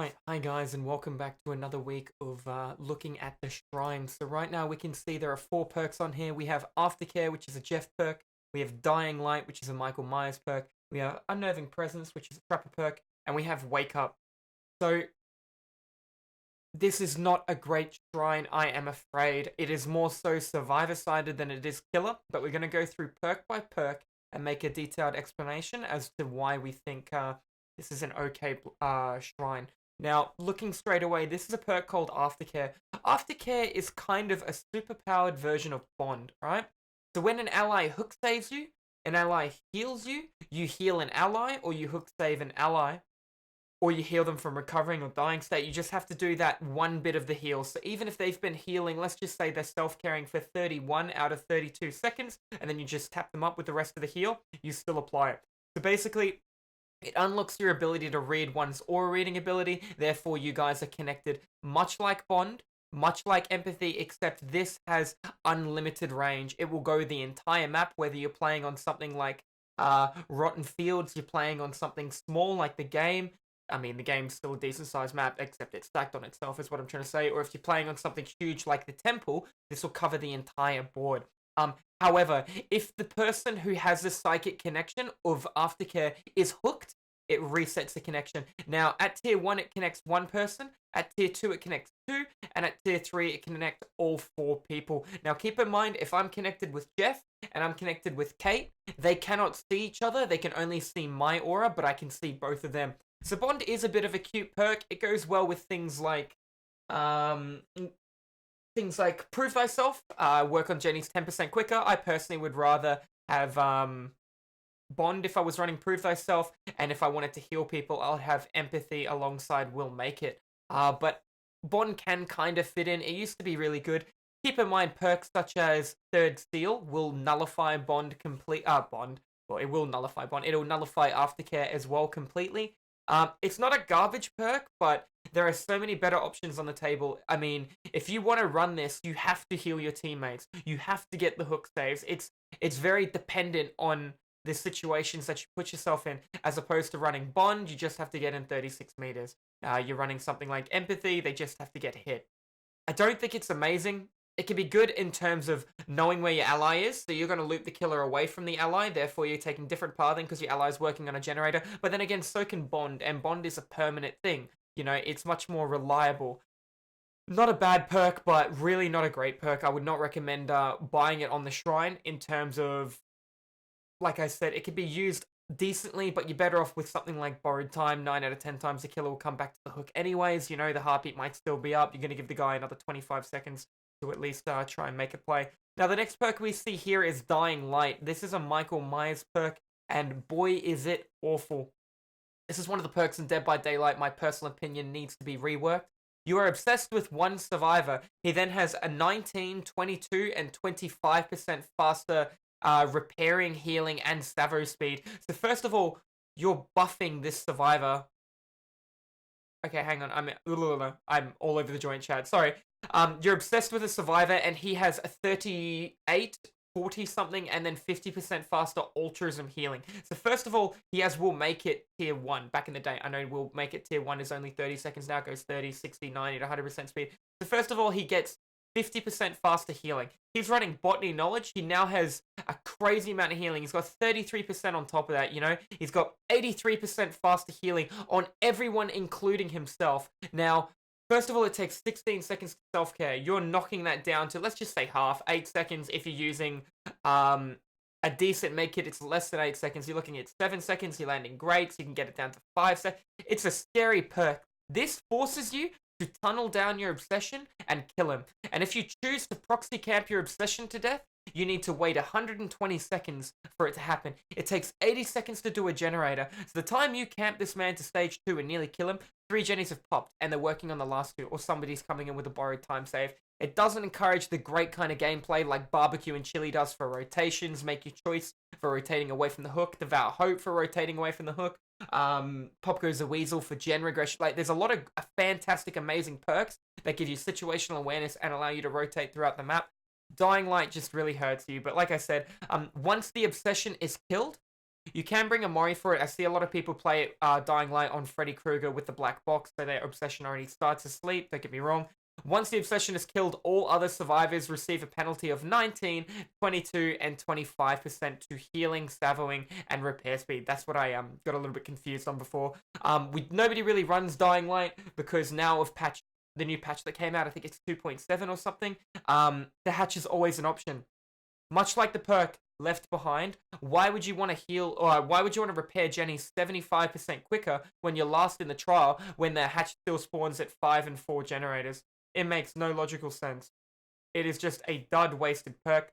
Right, hi guys, and welcome back to another week of looking at the shrine. So right now we can see there are four perks on here. We have Aftercare, which is a Jeff perk. We have Dying Light, which is a Michael Myers perk. We have Unnerving Presence, which is a Trapper perk, and we have Wake Up. So this is not a great shrine, I am afraid. It is more so survivor-sided than it is killer, but we're going to go through perk by perk and make a detailed explanation as to why we think this is an okay shrine. Now, looking straight away, this is a perk called Aftercare. Aftercare is kind of a superpowered version of Bond, right? So when an ally hook saves you, an ally heals you, you heal an ally, or you hook save an ally, or you heal them from recovering or dying state. You just have to do that one bit of the heal. So even if they've been healing, let's just say they're self-caring for 31 out of 32 seconds, and then you just tap them up with the rest of the heal, you still apply it. So basically, it unlocks your ability to read one's aura reading ability, therefore you guys are connected, much like Bond, much like Empathy, except this has unlimited range. It will go the entire map, whether you're playing on something like Rotten Fields, you're playing on something small like the game. I mean, the game's still a decent sized map, except it's stacked on itself, is what I'm trying to say. Or if you're playing on something huge like the temple, this will cover the entire board. However, if the person who has a psychic connection of Aftercare is hooked, it resets the connection. Now, at tier 1, it connects one person. At tier 2, it connects two. And at tier 3, it can connect all four people. Now, keep in mind, if I'm connected with Jeff and I'm connected with Kate, they cannot see each other. They can only see my aura, but I can see both of them. So Bond is a bit of a cute perk. It goes well with things like Prove Thyself, work on Jenny's 10% quicker. I personally would rather have Bond if I was running Prove Thyself, and if I wanted to heal people, I'll have Empathy alongside Will Make It. But Bond can kind of fit in. It used to be really good. Keep in mind, perks such as Third Seal will nullify Bond complete. Bond. Well, it will nullify Bond. It'll nullify Aftercare as well completely. It's not a garbage perk, but there are so many better options on the table. I mean, if you want to run this, you have to heal your teammates. You have to get the hook saves. It's very dependent on the situations that you put yourself in, as opposed to running Bond, you just have to get in 36 meters. You're running something like Empathy, they just have to get hit. I don't think it's amazing. It can be good in terms of knowing where your ally is, so you're going to loop the killer away from the ally, therefore you're taking different pathing because your ally is working on a generator, but then again, so can Bond, and Bond is a permanent thing. You know, it's much more reliable. Not a bad perk, but really not a great perk. I would not recommend buying it on the shrine in terms of, like I said, it could be used decently, but you're better off with something like Borrowed Time. 9 out of 10 times the killer will come back to the hook anyways. You know, the heartbeat might still be up. You're going to give the guy another 25 seconds to at least try and make a play. Now, the next perk we see here is Dying Light. This is a Michael Myers perk, and boy, is it awful. This is one of the perks in Dead by Daylight my personal opinion needs to be reworked. You are obsessed with one survivor. He then has a 19, 22, and 25% faster repairing, healing, and Savo speed. So first of all, you're buffing this survivor. Okay, hang on. I'm all over the joint chat. Sorry. You're obsessed with a survivor, and he has a 38, 40 something, and then 50% faster altruism healing. So first of all, he has Will Make It tier 1. Back in the day, I know Will Make It tier 1 is only 30 seconds now. It goes 30, 60, 90 to 100% speed. So first of all, he gets 50% faster healing. He's running Botany Knowledge. He now has a crazy amount of healing. He's got 33% on top of that, you know? He's got 83% faster healing on everyone, including himself. Now, first of all, it takes 16 seconds to self-care. You're knocking that down to, let's just say half, 8 seconds if you're using a decent make kit. It's less than 8 seconds. You're looking at 7 seconds. You're landing great, so you can get it down to 5 seconds. It's a scary perk. This forces you to tunnel down your obsession and kill him. And if you choose to proxy camp your obsession to death, you need to wait 120 seconds for it to happen. It takes 80 seconds to do a generator. So the time you camp this man to stage 2 and nearly kill him, 3 Jennies have popped and they're working on the last 2, or somebody's coming in with a borrowed time save. It doesn't encourage the great kind of gameplay like Barbecue and Chili does for rotations. Make your choice for rotating away from the hook. Devour Hope for rotating away from the hook. Pop Goes the Weasel for gen regression. Like, there's a lot of fantastic, amazing perks that give you situational awareness and allow you to rotate throughout the map. Dying Light just really hurts you, but like I said, once the obsession is killed, You can bring a Mori for it. I see a lot of people play Dying Light on Freddy Krueger with the black box, so their obsession already starts to sleep. Don't get me wrong. Once the obsession is killed, all other survivors receive a penalty of 19, 22, and 25% to healing, salvoing, and repair speed. That's what I got a little bit confused on before. Nobody really runs Dying Light because now of the new patch that came out, I think it's 2.7 or something. The hatch is always an option. Much like the perk Left Behind, why would you want to heal, or why would you want to repair Jenny 75% quicker when you're last in the trial when the hatch still spawns at 5 and 4 generators? It makes no logical sense. It is just a dud wasted perk.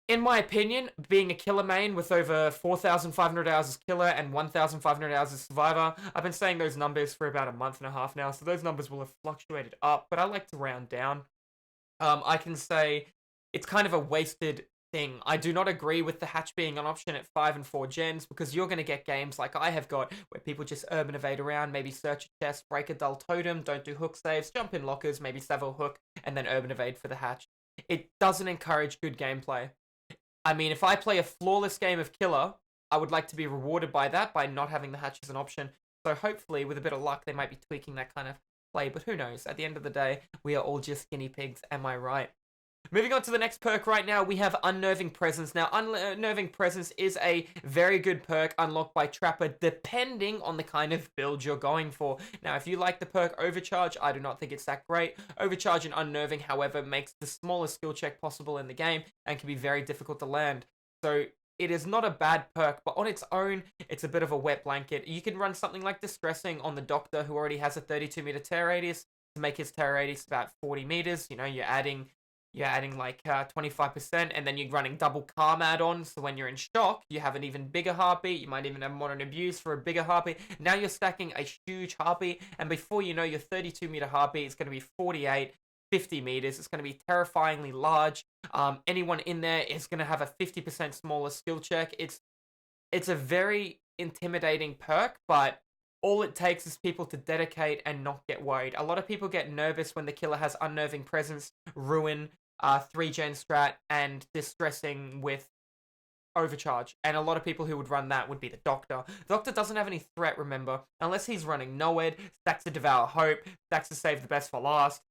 In my opinion, being a killer main with over 4,500 hours as killer and 1,500 hours as survivor, I've been saying those numbers for about a month and a half now, so those numbers will have fluctuated up, but I like to round down. I can say it's kind of a wasted thing. I do not agree with the hatch being an option at 5 and 4 gens because you're going to get games like I have got where people just urban evade around, maybe search a chest, break a dull totem, don't do hook saves, jump in lockers, maybe several hook, and then urban evade for the hatch. It doesn't encourage good gameplay. I mean, if I play a flawless game of killer, I would like to be rewarded by that, by not having the hatch as an option. So hopefully, with a bit of luck, they might be tweaking that kind of play, but who knows? At the end of the day, we are all just guinea pigs, am I right? Moving on to the next perk right now, we have Unnerving Presence. Now, Unnerving Presence is a very good perk unlocked by Trapper, depending on the kind of build you're going for. Now, if you like the perk Overcharge, I do not think it's that great. Overcharge and Unnerving, however, makes the smallest skill check possible in the game and can be very difficult to land. So, it is not a bad perk, but on its own, it's a bit of a wet blanket. You can run something like Distressing on the Doctor, who already has a 32-meter tear radius, to make his tear radius about 40 meters. You know, you're adding like 25%, and then you're running double calm add-on, so when you're in shock, you have an even bigger heartbeat. You might even have modern abuse for a bigger heartbeat. Now you're stacking a huge heartbeat, and before you know, your 32-meter heartbeat is going to be 48, 50 meters. It's going to be terrifyingly large. Anyone in there is going to have a 50% smaller skill check. It's a very intimidating perk, but all it takes is people to dedicate and not get worried. A lot of people get nervous when the killer has Unnerving Presence, Ruin, 3-gen strat, and Distressing with Overcharge. And a lot of people who would run that would be the Doctor. The Doctor doesn't have any threat, remember, unless he's running Noed, stacks to Devour Hope, stacks to Save the Best for Last,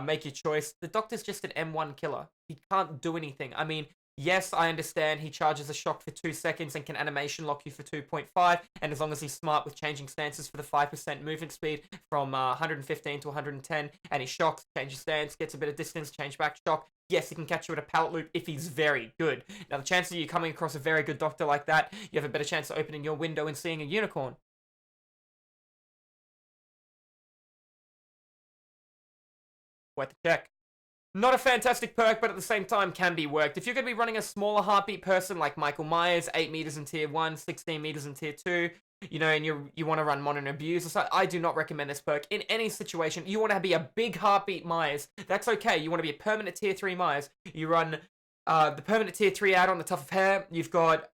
make your choice. The Doctor's just an M1 killer. He can't do anything. I mean, yes, I understand he charges a shock for 2 seconds and can animation lock you for 2.5, and as long as he's smart with changing stances for the 5% movement speed from 115 to 110, and he shocks, changes stance, gets a bit of distance, change back, shock, yes, he can catch you at a pallet loop if he's very good. Now, the chances of you coming across a very good Doctor like that, you have a better chance of opening your window and seeing a unicorn. Worth a check. Not a fantastic perk, but at the same time can be worked. If you're going to be running a smaller heartbeat person like Michael Myers, 8 meters in tier 1, 16 meters in tier 2, you know, and you want to run Modern Abuse, I do not recommend this perk in any situation. You want to be a big heartbeat Myers, that's okay. You want to be a permanent tier 3 Myers, you run the permanent tier 3 out on the Tuft of Hair. You've got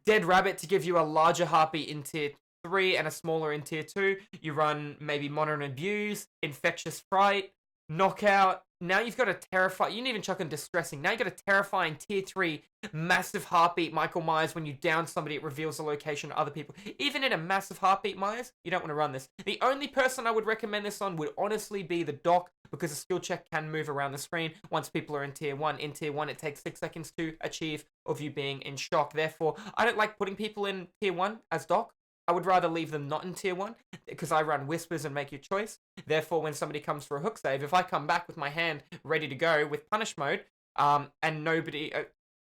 Dead Rabbit to give you a larger heartbeat in tier 3 and a smaller in tier 2. You run maybe Modern Abuse, Infectious Fright, Knockout. Now you've got a terrifying, you didn't even chuck in Distressing. Now you've got a terrifying tier 3 massive heartbeat Michael Myers. When you down somebody, it reveals the location to other people. Even in a massive heartbeat Myers, you don't want to run this. The only person I would recommend this on would honestly be the Doc, because the skill check can move around the screen once people are in tier 1. In tier 1, it takes 6 seconds to achieve of you being in shock. Therefore, I don't like putting people in tier 1 as Doc. I would rather leave them not in tier 1, because I run Whispers and Make Your Choice. Therefore, when somebody comes for a hook save, if I come back with my hand ready to go with Punish Mode, and nobody,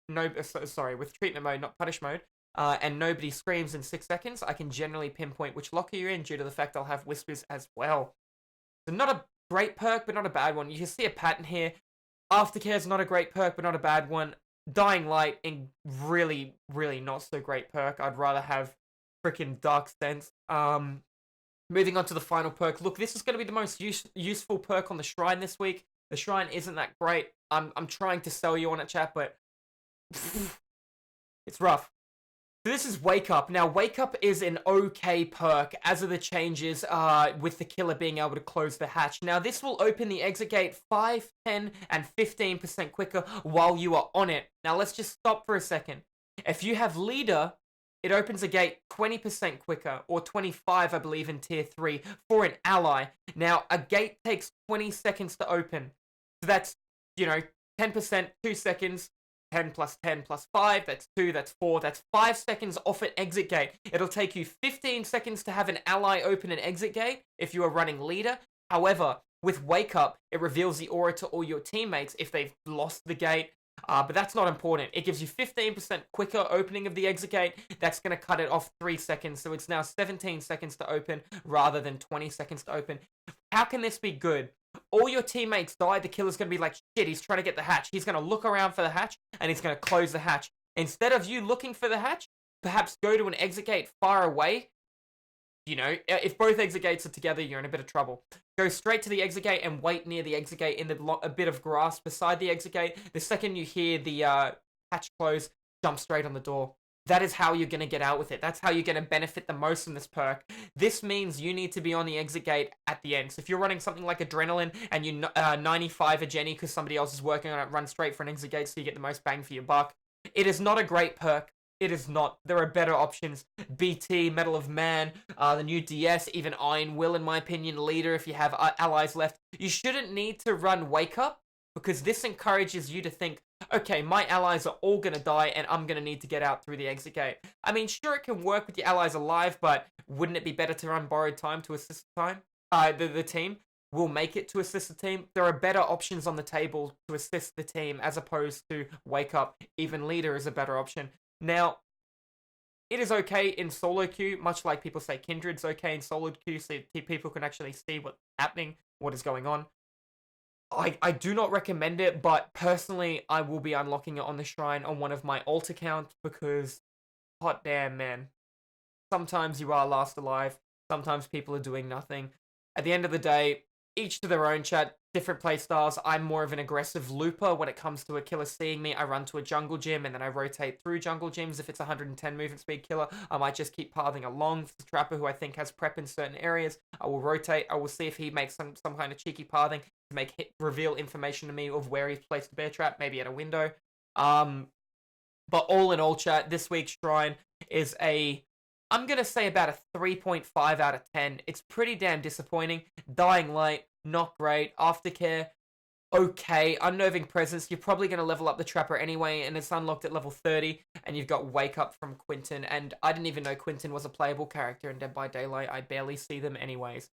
with Treatment Mode, not Punish Mode, and nobody screams in 6 seconds, I can generally pinpoint which locker you're in due to the fact I'll have Whispers as well. So not a great perk, but not a bad one. You can see a pattern here. Aftercare's not a great perk, but not a bad one. Dying Light, in really, really not so great perk. I'd rather have freaking Dark Sense. Moving on to the final perk. Look, this is going to be the most useful perk on the Shrine this week. The Shrine isn't that great. I'm trying to sell you on it, chat, but it's rough. So this is Wake Up. Now, Wake Up is an okay perk, as are the changes with the killer being able to close the hatch. Now, this will open the exit gate 5, 10, and 15% quicker while you are on it. Now, let's just stop for a second. If you have Leader, it opens a gate 20% quicker, or 25, I believe, in tier 3 for an ally. Now, a gate takes 20 seconds to open. So that's, 10%, 2 seconds, 10 plus 10 plus 5, that's 2, that's 4, that's 5 seconds off an exit gate. It'll take you 15 seconds to have an ally open an exit gate if you are running leader. However, with Wake Up, it reveals the aura to all your teammates if they've lost the gate. But that's not important. It gives you 15% quicker opening of the exit gate. That's going to cut it off 3 seconds. So it's now 17 seconds to open rather than 20 seconds to open. How can this be good? All your teammates die. The killer's going to be like, shit, he's trying to get the hatch. He's going to look around for the hatch and he's going to close the hatch. Instead of you looking for the hatch, perhaps go to an exit gate far away. If both exit gates are together, you're in a bit of trouble. Go straight to the exit gate and wait near the exit gate in a bit of grass beside the exit gate. The second you hear the hatch close, jump straight on the door. That is how you're going to get out with it. That's how you're going to benefit the most from this perk. This means you need to be on the exit gate at the end. So if you're running something like Adrenaline and you 95 a Jenny because somebody else is working on it, run straight for an exit gate so you get the most bang for your buck. It is not a great perk. It is not. There are better options. BT, Medal of Man, the new DS, even Iron Will, in my opinion, leader if you have allies left. You shouldn't need to run Wake Up because this encourages you to think, okay, my allies are all going to die and I'm going to need to get out through the exit gate. I mean, sure, it can work with your allies alive, but wouldn't it be better to run Borrowed Time to assist time? The team will make it to assist the team. There are better options on the table to assist the team as opposed to Wake Up. Even leader is a better option. Now, it is okay in solo queue, much like people say Kindred's okay in solo queue, so people can actually see what's happening, what is going on. I do not recommend it, but personally, I will be unlocking it on the Shrine on one of my alt accounts because, hot damn, man. Sometimes you are last alive, sometimes people are doing nothing. At the end of the day, each to their own, chat, different playstyles. I'm more of an aggressive looper when it comes to a killer seeing me. I run to a jungle gym and then I rotate through jungle gyms. If it's 110 movement speed killer, I might just keep pathing along. If it's a trapper who I think has prep in certain areas, I will rotate. I will see if he makes some kind of cheeky pathing to reveal information to me of where he's placed a bear trap, maybe at a window. But all in all, chat, this week's Shrine is I'm going to say about a 3.5 out of 10. It's pretty damn disappointing. Dying Light, not great. Aftercare, okay. Unnerving Presence, you're probably going to level up the Trapper anyway, and it's unlocked at level 30, and you've got Wake Up from Quentin, and I didn't even know Quentin was a playable character in Dead by Daylight. I barely see them anyways.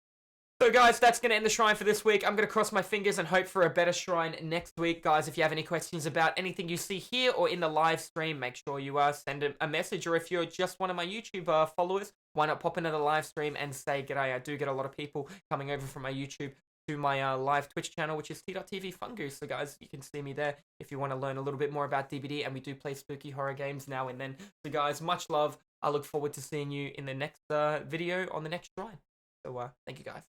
So guys, that's going to end the Shrine for this week. I'm going to cross my fingers and hope for a better Shrine next week. Guys, if you have any questions about anything you see here or in the live stream, make sure you send a message. Or if you're just one of my YouTube followers, why not pop into the live stream and say g'day. I do get a lot of people coming over from my YouTube to my live Twitch channel, which is t.tv Fungoose. So guys, you can see me there if you want to learn a little bit more about DBD. And we do play spooky horror games now and then. So guys, much love. I look forward to seeing you in the next video on the next Shrine. So thank you guys.